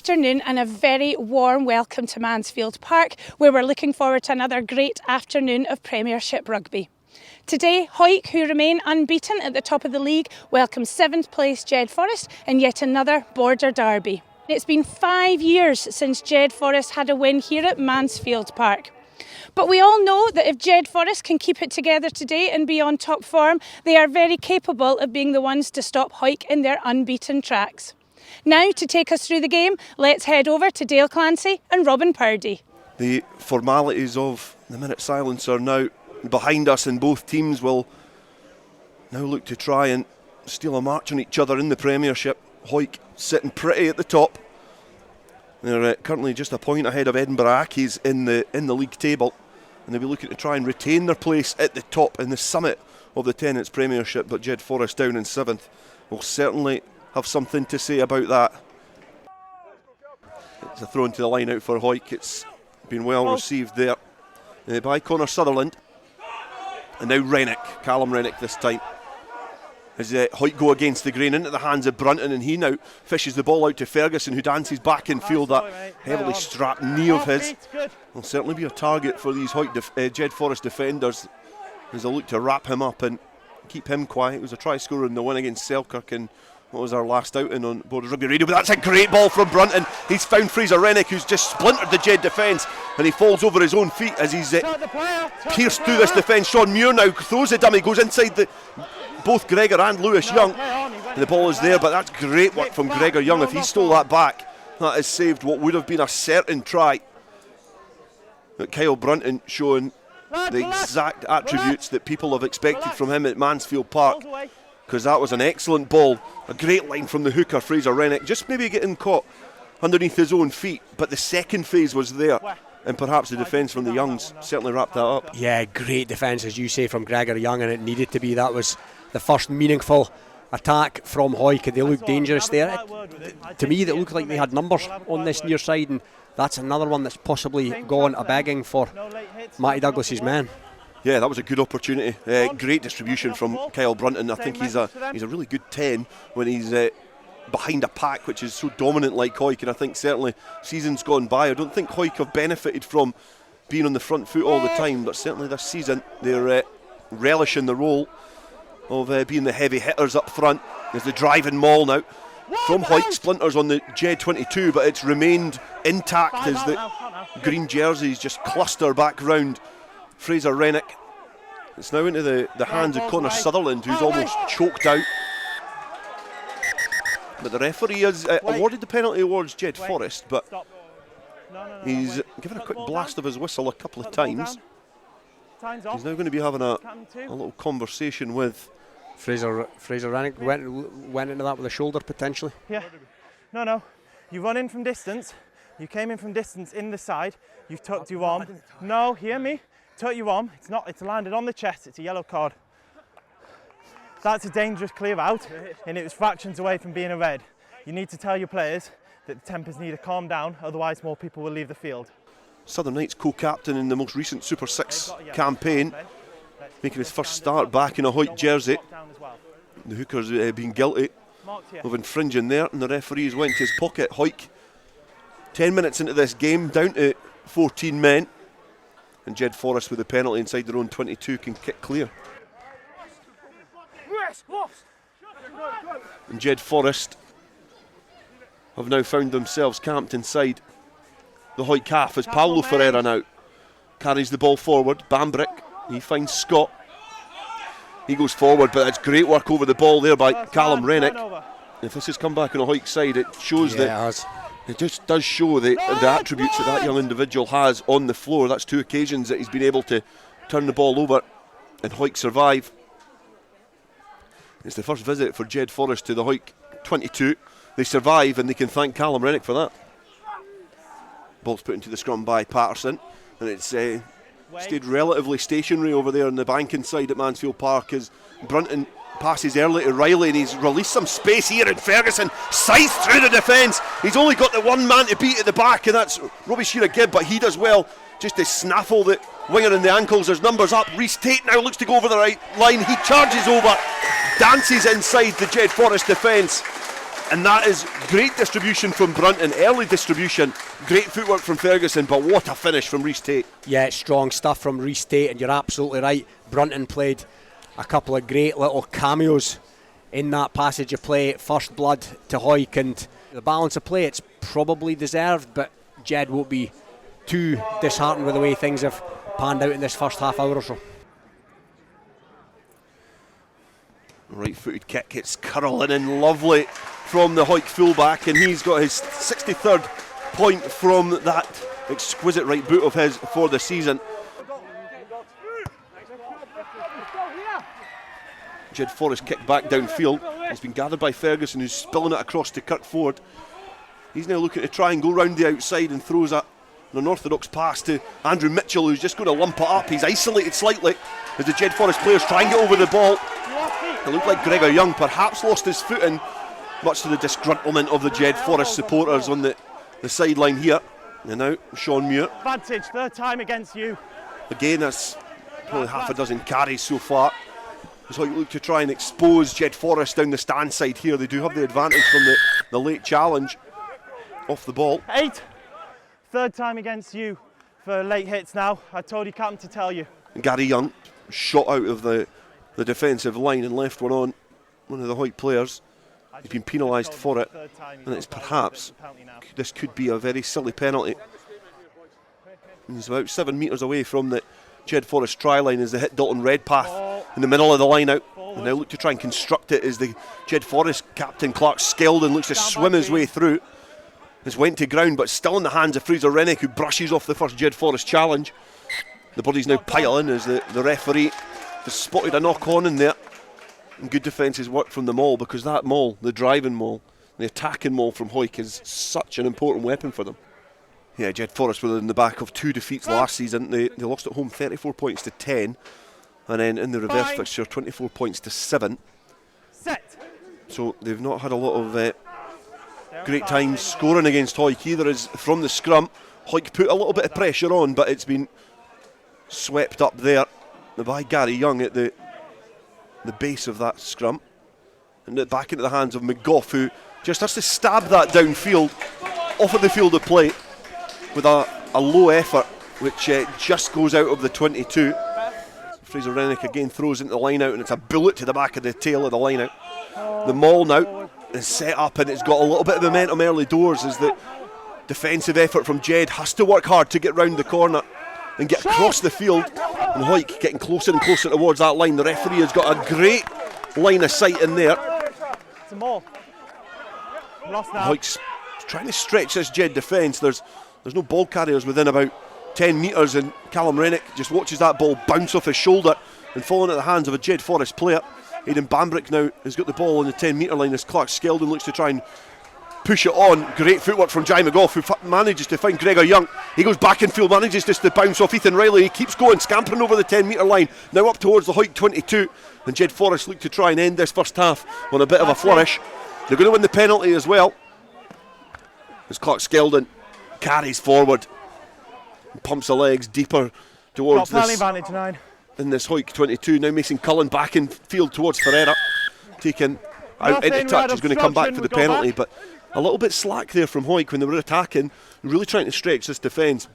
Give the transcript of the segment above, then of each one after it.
afternoon and a very warm welcome to Mansfield Park, where we're looking forward to another great afternoon of Premiership rugby. Today, Hawick, who remain unbeaten at the top of the league, welcome 7th place JED-FOREST in yet another border derby. It's been 5 years since JED-FOREST had a win here at Mansfield Park. But we all know that if JED-FOREST can keep it together today and be on top form, they are very capable of being the ones to stop Hawick in their unbeaten tracks. Now, to take us through the game, let's head over to Dale Clancy and Robin Purdie. The formalities of the minute silence are now behind us, and both teams will now look to try and steal a march on each other in the Premiership. Hawick sitting pretty at the top. They're currently just a point ahead of Edinburgh Accies in the league table, and they'll be looking to try and retain their place at the top in the summit of the Tenants Premiership. But JED-FOREST down in 7th will certainly have something to say about that. It's a throw into the line out for Hawick. It's been well received there by Connor Sutherland. And now Rennick, Callum Rennick this time. As Hawick go against the grain into the hands of Brunton, and he now fishes the ball out to Ferguson, who dances back in field. That heavily strapped knee of his will certainly be a target for these JED-FOREST defenders as they look to wrap him up and keep him quiet. It was a try scorer in the win against Selkirk, and what was our last outing on Border Rugby Radio. But that's a great ball from Brunton. He's found Fraser Rennick, who's just splintered the JED defence, and he falls over his own feet as he's pierced through this defence. Shawn Muir now throws the dummy, goes inside both Gregor and Lewis Young, and the ball is there. But that's great work from Gregor Young. If he stole that back, that has saved what would have been a certain try. But Kyle Brunton showing the exact attributes that people have expected from him at Mansfield Park, because that was an excellent ball, a great line from the hooker Fraser Rennick, just maybe getting caught underneath his own feet, but the second phase was there, and perhaps the defence from the Youngs certainly wrapped that up. Yeah, great defence, as you say, from Gregor Young, and it needed to be. That was the first meaningful attack from Hawick, and they looked dangerous there. To me, it looked like they had numbers on this near side, and that's another one that's possibly gone a-begging for Matty Douglas's men. Yeah, that was a good opportunity. Great distribution from Kyle Brunton. I think he's a really good 10 when he's behind a pack which is so dominant like Hawick, and I think certainly seasons gone by, I don't think Hawick have benefited from being on the front foot all the time, but certainly this season they're relishing the role of being the heavy hitters up front. There's the driving maul now from Hawick, splinters on the JED-22, but it's remained intact as the green jerseys just cluster back round Fraser Rennick. It's now into the hands of Connor Sutherland, who's almost choked out. But the referee has awarded the penalty towards JED-FOREST, but he's given a quick blast of his whistle a couple of times. He's now going to be having a little conversation with Fraser Rennick. Went into that with a shoulder potentially. Yeah. No. You run in from distance. You came in from distance in the side. You've tucked your arm. No, hear me. Tuck your arm. It's landed on the chest. It's a yellow card. That's a dangerous clear out, and it was fractions away from being a red. You need to tell your players that the tempers need to calm down, otherwise more people will leave the field. Southern Knights co-captain in the most recent Super 6 campaign, making his first start back in a Hawick jersey. The hooker's been guilty of infringing there, and the referees went to his pocket. Hawick 10 minutes into this game, down to 14 men, and JED-FOREST with the penalty inside their own 22 can kick clear. And JED-FOREST have now found themselves camped inside the Hawick half as Paulo Ferreira now carries the ball forward. Bambrick, he finds Scott. He goes forward, but it's great work over the ball there by Callum Rennick. If this has come back on a Hawick side, it shows that it just does show the attributes that young individual has on the floor. That's 2 occasions that he's been able to turn the ball over and Hawick survive. It's the first visit for JED-FOREST to the Hawick 22. They survive, and they can thank Callum Rennick for that. Ball's put into the scrum by Patterson, and it's stayed relatively stationary over there on the banking side at Mansfield Park as Brunton passes early to Riley, and he's released some space here, and Ferguson scythes through the defence. He's only got the one man to beat at the back, and that's Robbie Shearer-Gibb, but he does well just to snaffle the winger in the ankles. There's numbers up. Reece Tate now looks to go over the right line. He charges over, dances inside the JED-FOREST defence, And that is great distribution from Brunton, early distribution, great footwork from Ferguson, but what a finish from Rhys Tate. Yeah, it's strong stuff from Rhys Tate, and you're absolutely right. Brunton played a couple of great little cameos in that passage of play. First blood to Hawick, and the balance of play, it's probably deserved, but Jed won't be too disheartened with the way things have panned out in this first half hour or so. Right-footed kick, it's curling in lovely from the Hawick fullback, and he's got his 63rd point from that exquisite right boot of his for the season. JED-FOREST kick back downfield. It's been gathered by Ferguson, who's spilling it across to Kirk Ford. He's now looking to try and go round the outside and throws an unorthodox pass to Andrew Mitchell, who's just going to lump it up. He's isolated slightly as the JED-FOREST players try and get over the ball. It looked like Gregor Young perhaps lost his footing, much to the disgruntlement of the JED-FOREST supporters on the sideline here. And now Shawn Muir. Advantage, third time against you. Again, that's probably half a dozen carries so far. It's like look to try and expose JED-FOREST down the stand side here. They do have the advantage from the late challenge off the ball. 8, third time against you for late hits now. I told you, Captain, to tell you. And Gary Young shot out of the defensive line and left one on one of the Hawick players. He's been penalised for it, and it's perhaps, this could be a very silly penalty. He's about 7 metres away from the JED-FOREST try line as they hit Dalton Redpath in the middle of the line out. And now look to try and construct it as the JED-FOREST captain Clark Skeldon looks to swim his way through. It's went to ground, but still in the hands of Fraser Rennick, who brushes off the first JED-FOREST challenge. The bodies now piling as the referee has spotted a knock on in there. And good defences work from the maul, because that maul, the driving maul, the attacking maul from Hawick is such an important weapon for them. Yeah, JED-FOREST were in the back of 2 defeats last season. They lost at home 34 points to 10, and then in the reverse fixture 24 points to 7. So they've not had a lot of great times scoring against Hawick either, as from the scrum Hawick put a little bit of pressure on, but it's been swept up there by Gary Young at the base of that scrum, and back into the hands of McGough, who just has to stab that downfield off of the field of play with a low effort, which just goes out of the 22. Fraser Rennick again throws into the line out, and it's a bullet to the back of the tail of the line out. The maul now is set up, and it's got a little bit of momentum early doors as the defensive effort from Jed has to work hard to get round the corner and get across the field. And Hawick getting closer and closer towards that line. The referee has got a great line of sight in there. It's a maul. Lost now. Hawick's trying to stretch this Jed defence. There's no ball carriers within about 10 metres, and Callum Rennick just watches that ball bounce off his shoulder and fall into the hands of a JED-FOREST player. Aidan Bambrick now has got the ball on the 10 metre line as Clark Skeldon looks to try and push it on. Great footwork from Jai McGough, who manages to find Gregor Young. He goes back in field, manages just to bounce off Ethan Riley. He keeps going, scampering over the 10 metre line, now up towards the Hawick 22, and JED-FOREST look to try and end this first half on a bit of a flourish. They're going to win the penalty as well, as Clark Skeldon carries forward and pumps the legs deeper towards this advantage 9. in this Hawick 22. Now Mason Cullen back in field towards Ferreira, taken out into touch. He's going to come back for the penalty, but a little bit slack there from Hawick when they were attacking, really trying to stretch this defence.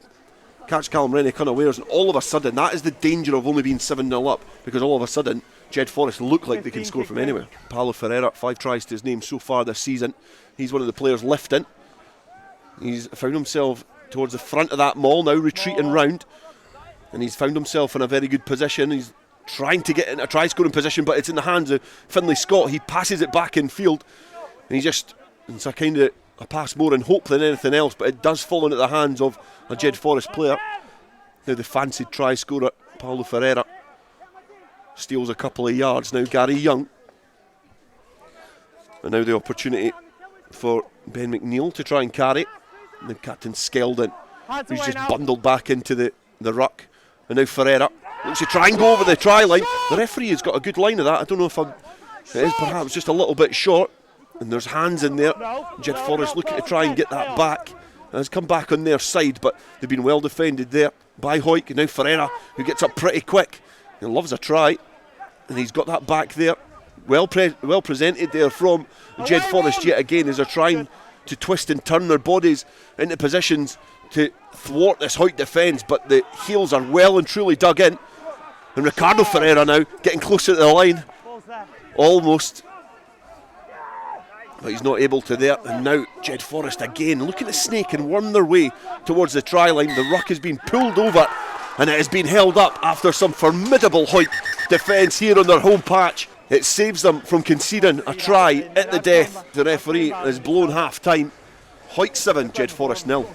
Catch Callum Rennick unawares, and all of a sudden, that is the danger of only being 7-0 up, because all of a sudden JED-FOREST look like they can score from anywhere. Paulo Ferreira, 5 tries to his name so far this season. He's one of the players lifting. He's found himself towards the front of that maul now, retreating round, and he's found himself in a very good position. He's trying to get in a try scoring position, but it's in the hands of Finlay Scott. He passes it back in field, and it's a kind of a pass more in hope than anything else, but it does fall into the hands of a JED-FOREST player. Now the fancied try scorer, Paulo Ferreira, steals a couple of yards. Now Gary Young, and now the opportunity for Ben McNeil to try and carry. And then Captain Skeldon, who's just bundled back into the ruck. And now Ferreira looks to try and go over the try line. The referee has got a good line of that. I don't know if it is perhaps just a little bit short. And there's hands in there. JED-FOREST looking to try and get that back. And has come back on their side, but they've been well defended there by Hawick. And now Ferreira, who gets up pretty quick and loves a try. And he's got that back there. well presented there from JED-FOREST yet again, as they're trying to twist and turn their bodies into positions to thwart this Hawick defence, but the heels are well and truly dug in. And Ricardo Ferreira now getting closer to the line, almost, but he's not able to there. And now JED-FOREST again looking to snake and worm their way towards the try line. The ruck has been pulled over and it has been held up after some formidable Hawick defence here on their home patch. It saves them from conceding a try at the death. The referee has blown half time. Hawick 7, JED-FOREST 0.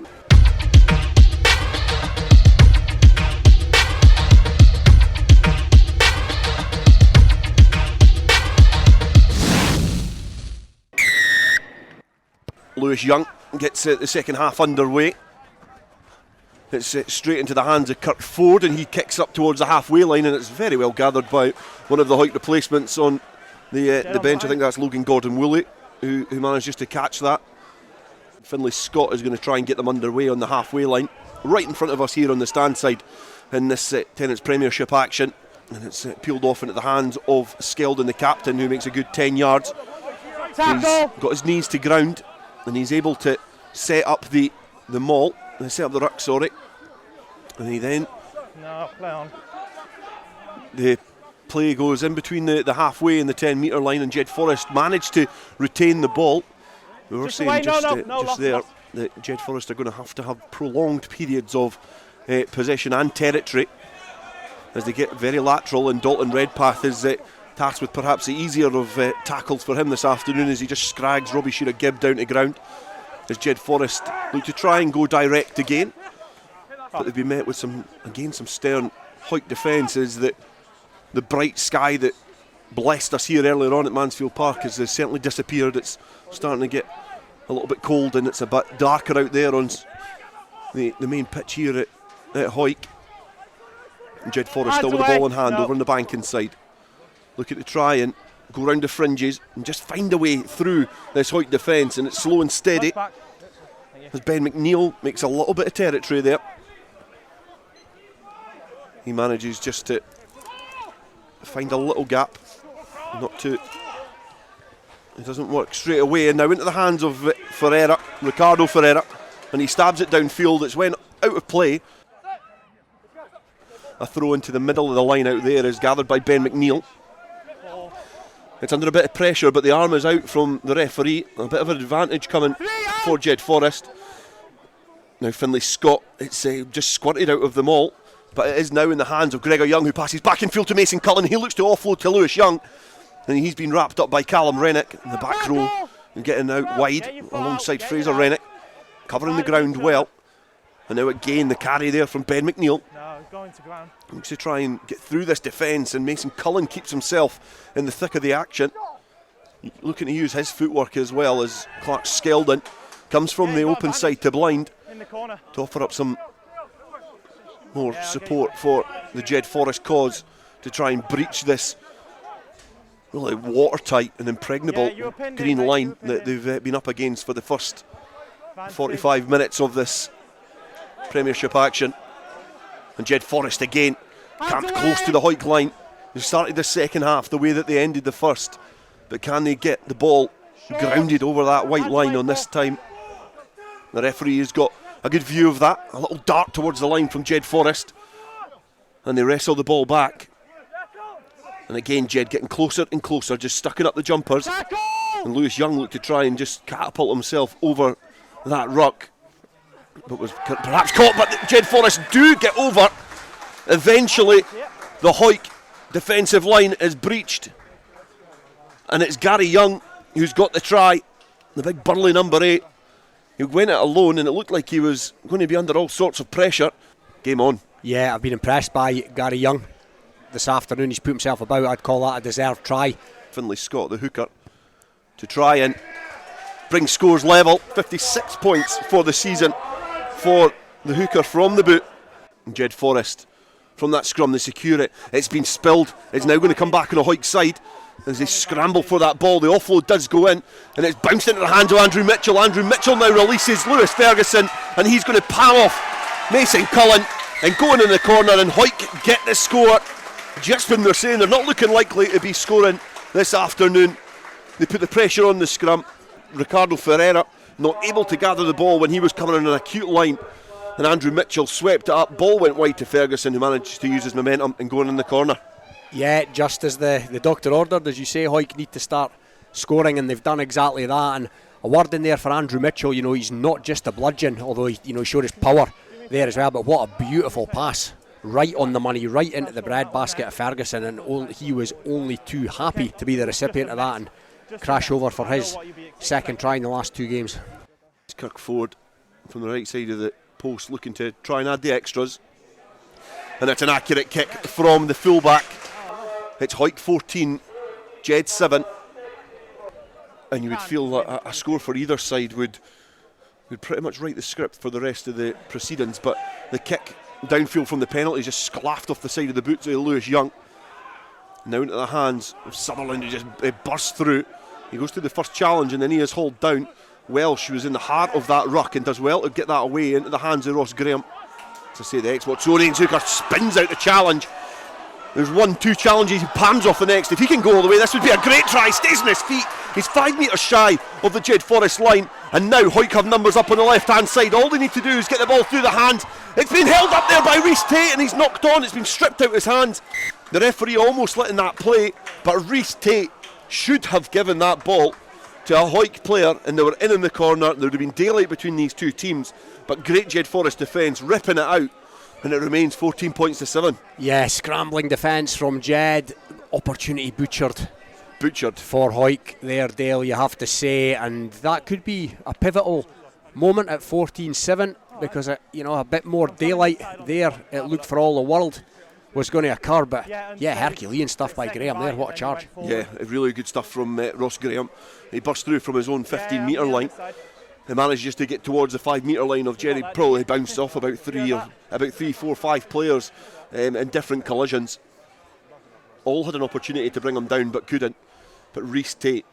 Lewis Young gets the second half underway. It's straight into the hands of Kurt Ford, and he kicks up towards the halfway line, and it's very well gathered by one of the Hawick replacements on the bench. I think that's Logan Gordon-Woolley who managed just to catch that. Finlay Scott is going to try and get them underway on the halfway line, right in front of us here on the stand side in this Tennent's Premiership action, and it's peeled off into the hands of Skeldon, the captain, who makes a good 10 yards. He's got his knees to ground, and he's able to set up the maul, set up the ruck, sorry. And he then... No, play on. The play goes in between the halfway and the 10-metre line, and JED-FOREST managed to retain the ball. We were saying just there that JED-FOREST are going to have prolonged periods of possession and territory as they get very lateral, and Dalton Redpath is tasked with perhaps the easier of tackles for him this afternoon, as he just scrags Robbie Shearer-Gibb down to ground. As JED-FOREST look to try and go direct again, but they've been met with some stern Hawick defence, as the bright sky that blessed us here earlier on at Mansfield Park has certainly disappeared. It's starting to get a little bit cold, and it's a bit darker out there on the main pitch here at Hawick. And JED-FOREST still with the ball in hand over on the banking side, looking to try and go round the fringes and just find a way through this Hawick defence, and it's slow and steady as Ben McNeil makes a little bit of territory there. He manages just to find a little gap, not to... It doesn't work straight away, and now into the hands of Ferreira, Ricardo Ferreira, and he stabs it downfield. It's went out of play. A throw into the middle of the line out there is gathered by Ben McNeil. It's under a bit of pressure, but the arm is out from the referee. A bit of an advantage coming for JED-FOREST. Now Finlay Scott, it's just squirted out of them all, but it is now in the hands of Gregor Young, who passes back in field to Mason Cullen. He looks to offload to Lewis Young, and he's been wrapped up by Callum Rennick in the back row and getting out wide alongside Fraser Rennick, covering the ground well. And now again the carry there from Ben McNeil. Going to ground. Looks to try and get through this defence, and Mason Cullen keeps himself in the thick of the action, looking to use his footwork as well, as Clark Skeldon comes from the open side to blind to offer up some more support for the JED-FOREST cause to try and breach this really watertight and impregnable green line that they've been up against for the first 45 minutes of this Premiership action. And JED-FOREST again camped close to the Hawick line. They started the second half the way that they ended the first, but can they get the ball grounded over that white line on this time? The referee has got a good view of that. A little dart towards the line from JED-FOREST, and they wrestle the ball back. And again Jed getting closer and closer, just stucking up the jumpers. And Lewis Young looked to try and just catapult himself over that ruck, but was perhaps caught. But JED-FOREST do get over. Eventually the Hawick defensive line is breached, and it's Gary Young who's got the try, the big burly number 8. He went it alone, and it looked like he was going to be under all sorts of pressure. Game on. Yeah, I've been impressed by Gary Young this afternoon. He's put himself about. I'd call that a deserved try. Finlay Scott, the hooker, to try and bring scores level. 56 points for the season for the hooker from the boot. And JED-FOREST from that scrum, they secure it. It's been spilled. It's now going to come back on the Hawick side as they scramble for that ball. The offload does go in, and it's bounced into the hands of Andrew Mitchell. Andrew Mitchell now releases Lewis Ferguson, and he's going to palm off Mason Cullen and go in the corner, and Hawick get the score just when they're saying they're not looking likely to be scoring this afternoon. They put the pressure on the scrum. Ricardo Ferreira not able to gather the ball when he was coming in an acute line, and Andrew Mitchell swept it up. Ball went wide to Ferguson, who managed to use his momentum and going in the corner. Yeah, just as the doctor ordered, as you say, Hawick need to start scoring, and they've done exactly that. And a word in there for Andrew Mitchell. You know, he's not just a bludgeon, although he showed his power there as well. But what a beautiful pass, right on the money, right into the bread basket of Ferguson, and he was only too happy to be the recipient of that and crash over for his second try in the last 2 games. It's Kirk Ford from the right side of the post, looking to try and add the extras, and it's an accurate kick from the fullback. It's Hawick 14, Jed 7, and you would feel that a score for either side would pretty much write the script for the rest of the proceedings. But the kick downfield from the penalty just sclaffed off the side of the boots of Lewis Young. Now into the hands of Sutherland, who just bursts through. He goes to the first challenge and then he is hauled down. Welsh, who was in the heart of that ruck and does well to get that away into the hands of Ross Graham. To say the ex-Watsonian Zucker spins out the challenge. There's 1-2 challenges, he palms off the next. If he can go all the way, this would be a great try. Stays on his feet. He's 5 metres shy of the JED-FOREST line. And now Hawick have numbers up on the left-hand side. All they need to do is get the ball through the hands. It's been held up there by Rhys Tate and he's knocked on. It's been stripped out of his hands. The referee almost letting that play, but Rhys Tate should have given that ball to a Hawick player, and they were in the corner. There would have been daylight between these two teams, but great JED-FOREST defence, ripping it out, and it remains 14 points to 7. Yeah, scrambling defence from Jed. Opportunity butchered for Hawick there, Dale, you have to say, and that could be a pivotal moment at 14-7, because a bit more daylight there, it looked for all the world was going to occur. But yeah, Herculean stuff by Graham there. What a charge. Yeah, really good stuff from Ross Graham. He burst through from his own 15 metre line. He managed just to get towards the 5 metre line of Jerry. Probably bounced off about 3, 4, 5 players in different collisions. All had an opportunity to bring him down but couldn't. But Rhys Tate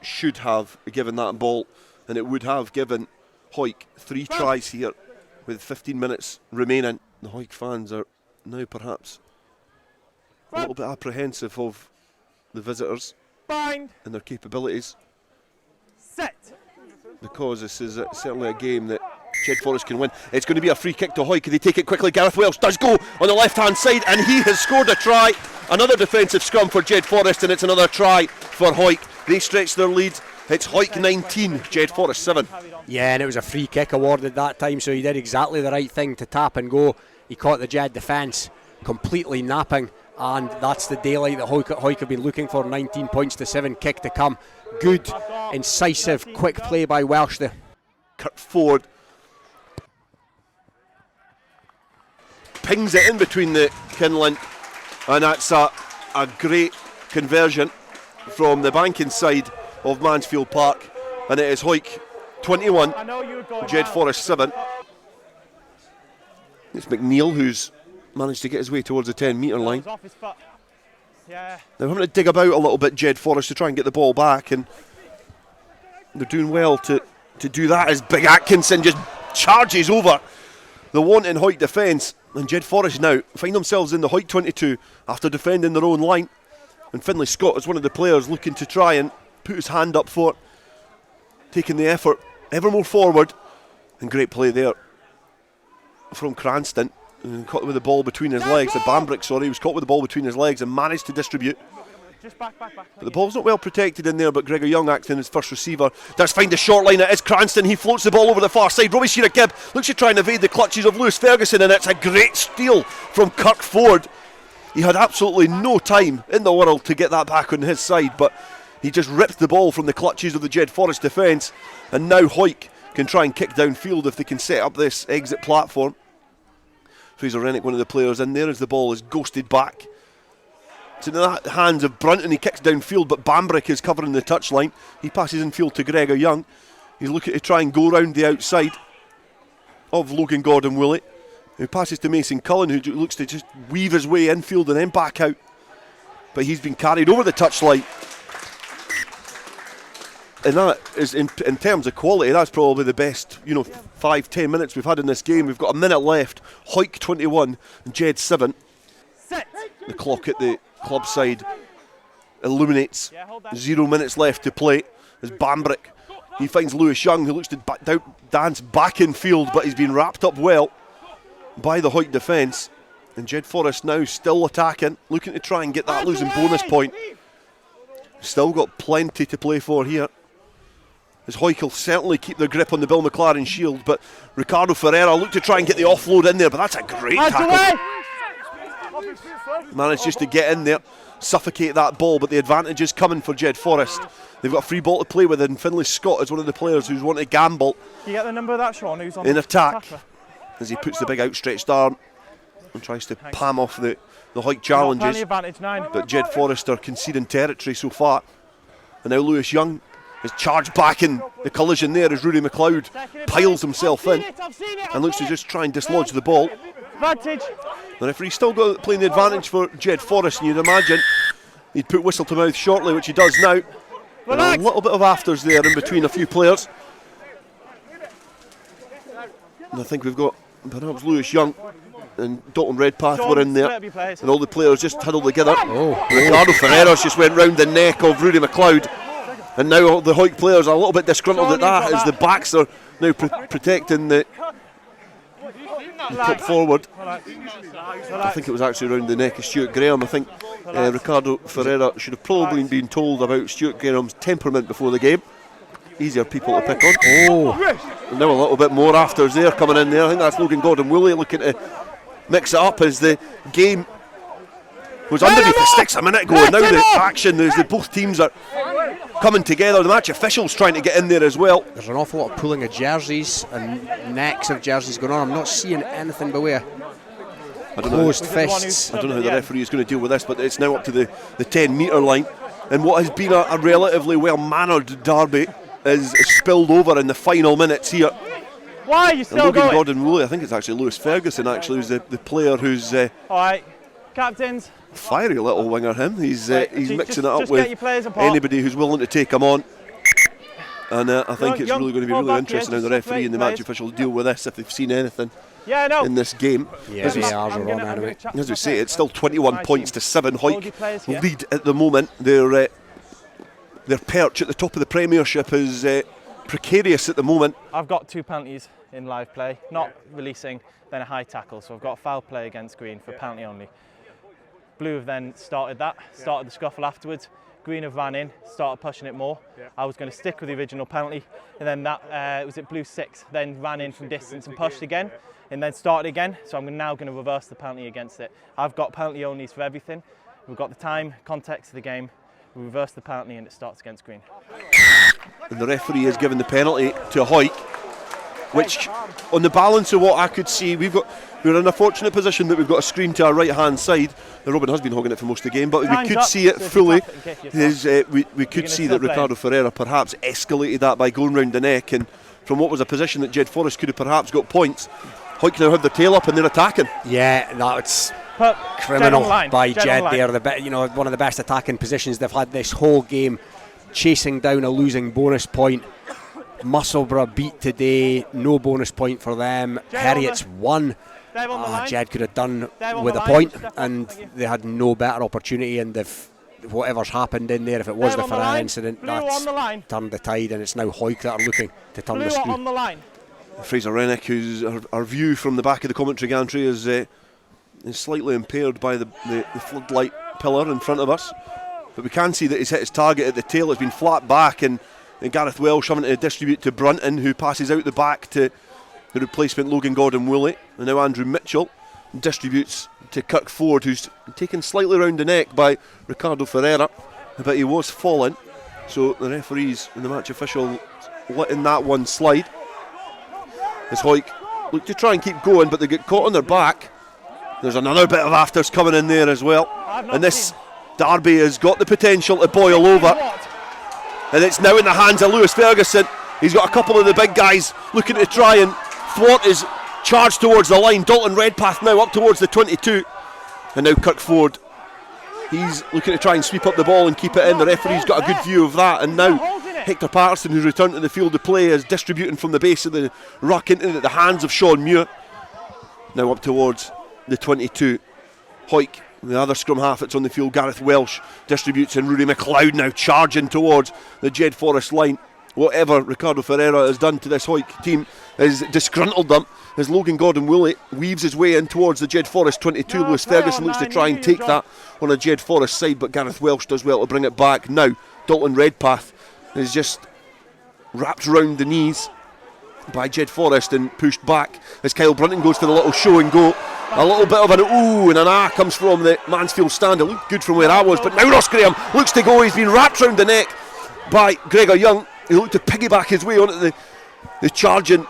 should have given that ball, and it would have given Hawick 3 tries here with 15 minutes remaining. The Hawick fans are now perhaps a little bit apprehensive of the visitors and their capabilities, because this is certainly a game that JED-FOREST can win. It's going to be a free kick to Hawick. Can they take it quickly? Gareth Welsh does go on the left hand side and he has scored a try. Another defensive scrum for JED-FOREST, and it's another try for Hawick. They stretch their lead. It's Hawick 19, JED-FOREST 7. Yeah, and it was a free kick awarded that time, so he did exactly the right thing to tap and go. He caught the Jed defence completely napping, and that's the daylight that Hawick have been looking for. 19 points to 7, kick to come. Good, incisive, quick play by Welsh there. Kirk Ford pings it in between the Kinlan, and that's a great conversion from the banking side of Mansfield Park, and it is Hawick 21, JED-FOREST 7. It's McNeil who's managed to get his way towards the 10 metre line. They're having to dig about a little bit, JED-FOREST, to try and get the ball back, and they're doing well to do that as Big Atkinson just charges over the wanting Hawick defence. And JED-FOREST now find themselves in the Hawick 22 after defending their own line. And Finlay Scott is one of the players looking to try and put his hand up for it, taking the effort ever more forward. And great play there from Cranston, caught with the ball between his legs. Bambrick, he was caught with the ball between his legs and managed to distribute. But the ball's not well protected in there, but Gregor Young acting as first receiver does find the short line. It is Cranston. He floats the ball over the far side. Robbie Shearer-Gibb looks to try and evade the clutches of Lewis Ferguson, and it's a great steal from Kirk Ford. He had absolutely no time in the world to get that back on his side, but he just ripped the ball from the clutches of the JED-FOREST defence, and now Hawick can try and kick downfield if they can set up this exit platform. Fraser Rennick, one of the players in there, as the ball is ghosted back. It's in the hands of Brunt, and he kicks downfield, but Bambrick is covering the touchline. He passes infield to Gregor Young. He's looking to try and go round the outside of Logan Gordon-Woolley, who passes to Mason Cullen, who looks to just weave his way infield and then back out. But he's been carried over the touchline. And that is, in terms of quality, that's probably the best 5-10 minutes we've had in this game. We've got a minute left. Hawick 21 and Jed 7. The clock at the club side illuminates 0 minutes left to play as Bambrick, he finds Lewis Young, who looks to dance back in field, but he's been wrapped up well by the Hawick defence. And JED-FOREST now still attacking, looking to try and get that losing bonus point. Still got plenty to play for here, as Hawick will certainly keep their grip on the Bill McLaren shield, but Ricardo Ferreira look to try and get the offload in there, but that's a great tackle. Managed just to get in there, suffocate that ball, but the advantage is coming for JED-FOREST. They've got a free ball to play with, and Finlay Scott is one of the players who's wanting to gamble. You get the number of that, Shawn, who's on in attack, tackler? As he puts the big outstretched arm and tries to palm off the Hawick challenges. But JED-FOREST are conceding territory so far. And now Lewis Young has charged back in the collision there as Rory McLeod piles himself in and looks to just try and dislodge the ball. Advantage. The referee's still got playing the advantage for JED-FOREST, and you'd imagine he'd put whistle to mouth shortly, which he does now. And a little bit of afters there in between a few players. And I think we've got perhaps Lewis Young and Dalton Redpath were in there, and all the players just huddled together. Ricardo Ferreira's just went round the neck of Rory McLeod, and now the Hawick players are a little bit disgruntled at that, as the backs are now protecting the put forward. I think it was actually around the neck of Stuart Graham. I think Ricardo Ferreira should have probably been told about Stuart Graham's temperament before the game. Easier people to pick on. And now a little bit more afters there coming in there. I think that's Logan Gordon-Woolley looking to mix it up, as the game was underneath the sticks a minute ago, and now the action as both teams are coming together. The match officials trying to get in there as well. There's an awful lot of pulling of jerseys and necks of jerseys going on. I'm not seeing anything by way of closed fists. I don't know how the referee is going to deal with this, but it's now up to the 10-metre line, and what has been a relatively well-mannered derby is spilled over in the final minutes here. Why are you still Logan going? Gordon-Woolley, I think it's actually Lewis Ferguson actually, who's the player who's Alright, captains. fiery little winger him. He's mixing it up with anybody who's willing to take him on. And I think it's really going to be really interesting how the referee and the match officials deal with this, if they've seen anything in this game. As we say, it's still 21 points to 7. Hawick lead at the moment. Their perch at the top of the Premiership is precarious at the moment. I've got 2 penalties in live play, not releasing, then a high tackle. So I've got a foul play against Green for penalty only. Blue have then started the scuffle afterwards. Green have ran in, started pushing it more. I was going to stick with the original penalty, and then that was it. Blue 6 then ran in from distance and pushed again, and then started again. So I'm now going to reverse the penalty against it. I've got penalty onlys for everything. We've got the time, context of the game. We reverse the penalty and it starts against Green. And the referee has given the penalty to Hawick, which, on the balance of what I could see, we're in a fortunate position that we've got a screen to our right hand side. Robin has been hogging it for most of the game, but we could see it fully. We could see that Ricardo Ferreira perhaps escalated that by going round the neck, and from what was a position that JED-FOREST could have perhaps got points, Hawick now have their tail up and they're attacking. Yeah, that's criminal by Jed there. One of the best attacking positions they've had this whole game, chasing down a losing bonus point. Musselburgh beat today, no bonus point for them. Heriots won. Jed could have done with a point, and they had no better opportunity, and whatever's happened in there, if it was the Ferrari incident, that's turned the tide, and it's now Hawick that are looking to turn the screw. Fraser Rennick, who's our view from the back of the commentary gantry, is slightly impaired by the floodlight pillar in front of us, but we can see that he's hit his target at the tail. It's been flat back, and Gareth Welsh having to distribute to Brunton, who passes out the back to the replacement Logan Gordon-Woolley, and now Andrew Mitchell distributes to Kirk Ford, who's taken slightly round the neck by Ricardo Ferreira, but he was falling, so the referees and the match official letting that one slide as Hawick look to try and keep going, but they get caught on their back. There's another bit of afters coming in there as well, and this derby has got the potential to boil over, and it's now in the hands of Lewis Ferguson. He's got a couple of the big guys looking to try and thwart his charge towards the line. Dalton Redpath now up towards the 22, and now Kirk Ford, he's looking to try and sweep up the ball and keep it in. The referee's got a good view of that, and now Hector Patterson, who's returned to the field of play, is distributing from the base of the ruck into the hands of Shawn Muir. Now up towards the 22. Hawick The other scrum half that's on the field, Gareth Welsh, distributes, and Rory McLeod now charging towards the JED-FOREST line. Whatever Ricardo Ferreira has done to this Hawick team has disgruntled them, as Logan Gordon-Woolley weaves his way in towards the JED-FOREST 22. Lewis Ferguson looks to try and take that on a JED-FOREST side, but Gareth Welsh does well to bring it back. Now Dalton Redpath is just wrapped round the knees by JED-FOREST and pushed back as Kyle Brunton goes for the little show and go. A little bit of an ooh and an ah comes from the Mansfield stand. It looked good from where I was, but now Ross Graham looks to go. He's been wrapped round the neck by Gregor Young. He looked to piggyback his way onto the charging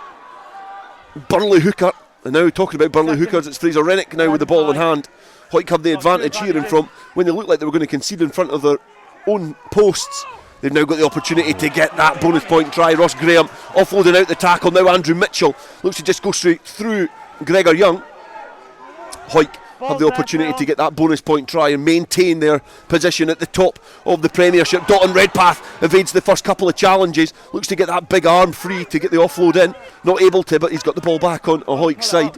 Burnley hooker. And now talking about Burnley hookers, it's Fraser Rennick now with the ball in hand. Hawick have the advantage here, and from when they looked like they were going to concede in front of their own posts, they've now got the opportunity to get that bonus point try. Ross Graham offloading out the tackle. Now Andrew Mitchell looks to just go straight through Gregor Young. Hawick have the opportunity to get that bonus point try and maintain their position at the top of the Premiership. Dalton Redpath evades the first couple of challenges, looks to get that big arm free to get the offload in. Not able to, but he's got the ball back on Hawick's side.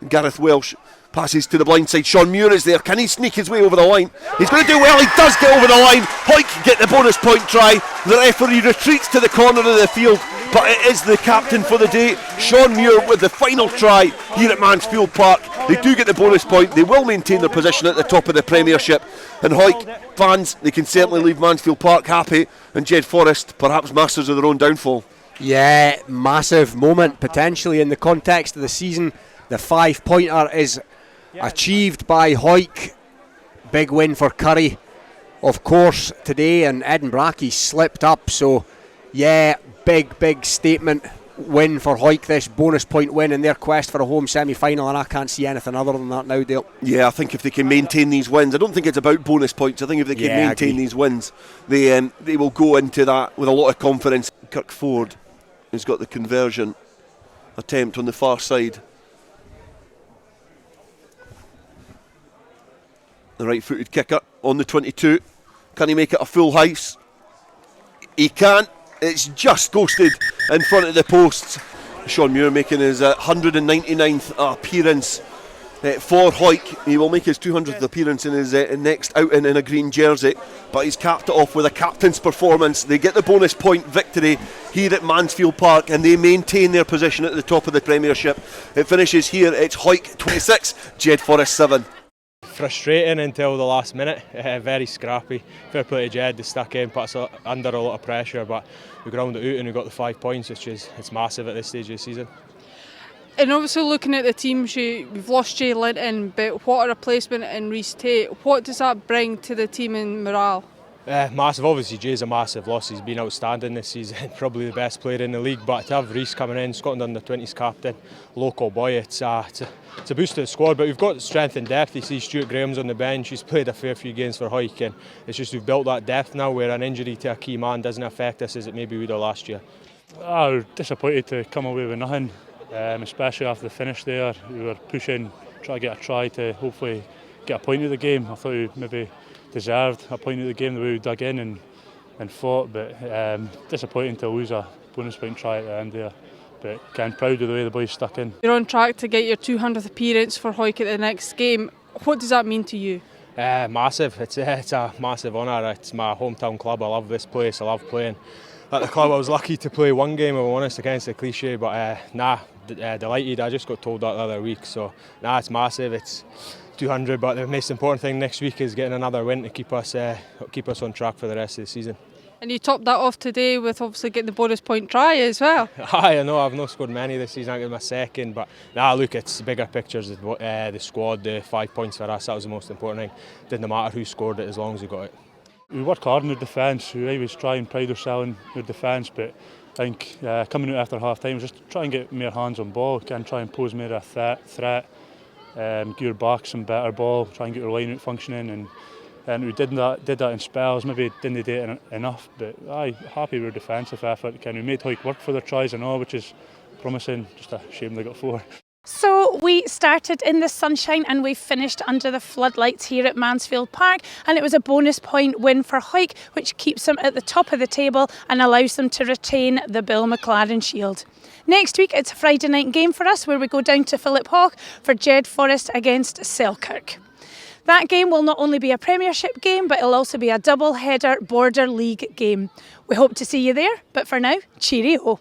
Gareth Welsh passes to the blind side. Shawn Muir is there. Can he sneak his way over the line? He's going to do well. He does get over the line. Hawick get the bonus point try. The referee retreats to the corner of the field, but it is the captain for the day, Shawn Muir, with the final try here at Mansfield Park. They do get the bonus point. They will maintain their position at the top of the Premiership. And Hawick fans, they can certainly leave Mansfield Park happy, and JED-FOREST perhaps masters of their own downfall. Yeah, massive moment potentially in the context of the season. The 5-pointer is achieved by Hawick. Big win for Currie, of course, today, and Edinburgh slipped up. So yeah, big statement win for Hawick, this bonus point win in their quest for a home semi-final, and I can't see anything other than that now, Dale. Yeah, I think if they can maintain these wins, I don't think it's about bonus points. I think if they can maintain these wins, they will go into that with a lot of confidence. Kirk Ford has got the conversion attempt on the far side. The right-footed kicker on the 22. Can he make it a full house? He can't. It's just ghosted in front of the posts. Shawn Muir making his 199th appearance for Hawick. He will make his 200th appearance in his next outing in a green jersey, but he's capped it off with a captain's performance. They get the bonus point victory here at Mansfield Park, and they maintain their position at the top of the Premiership. It finishes here. It's Hawick 26, JED-FOREST 7. Frustrating until the last minute, very scrappy. Fair play to Jed, they stuck in, put us under a lot of pressure, but we ground it out and we got the 5 points, which is massive at this stage of the season. And obviously looking at the team, we've lost Jay Linton, but what a replacement in Rhys Tate. What does that bring to the team in morale? Massive, obviously Jay's a massive loss. He's been outstanding this season, probably the best player in the league, but to have Rhys coming in, Scotland under-20s captain, local boy, it's a boost to the squad. But we've got strength and depth. You see Stuart Graham's on the bench, he's played a fair few games for Hawick, and it's just we've built that depth now where an injury to a key man doesn't affect us as it maybe would have last year. I was disappointed to come away with nothing, especially after the finish there. We were pushing, trying to get a try to hopefully get a point of the game. I thought we maybe deserved a point of the game the way we dug in and fought, but disappointing to lose a bonus point try at the end there. But kind of proud of the way the boys stuck in. You're on track to get your 200th appearance for Hawick at the next game. What does that mean to you? Massive. It's a massive honour. It's my hometown club. I love this place. I love playing at the club. I was lucky to play one game, if I'm honest, against the cliche, but delighted. I just got told that the other week, so it's massive. It's 200, but the most important thing next week is getting another win to keep us on track for the rest of the season. And you topped that off today with obviously getting the bonus point try as well. I know I've not scored many this season. I got my second, but look, it's bigger pictures. The squad, the 5 points for us, that was the most important thing. Didn't matter who scored it as long as we got it. We work hard in the defence. We always try and pride ourselves in the defence, but I think coming out after half time, just try and get more hands on ball, can try and pose more a threat. Give your back some better ball, try and get your line out functioning, and we did that in spells. Maybe didn't do it enough, but happy with our defensive effort. We made Hawick work for their tries and all, which is promising. Just a shame they got 4. So we started in the sunshine and we finished under the floodlights here at Mansfield Park, and it was a bonus point win for Hawick, which keeps them at the top of the table and allows them to retain the Bill McLaren Shield. Next week it's a Friday night game for us where we go down to Philip Hawke for JED-FOREST against Selkirk. That game will not only be a Premiership game, but it'll also be a double-header Border League game. We hope to see you there, but for now, cheerio.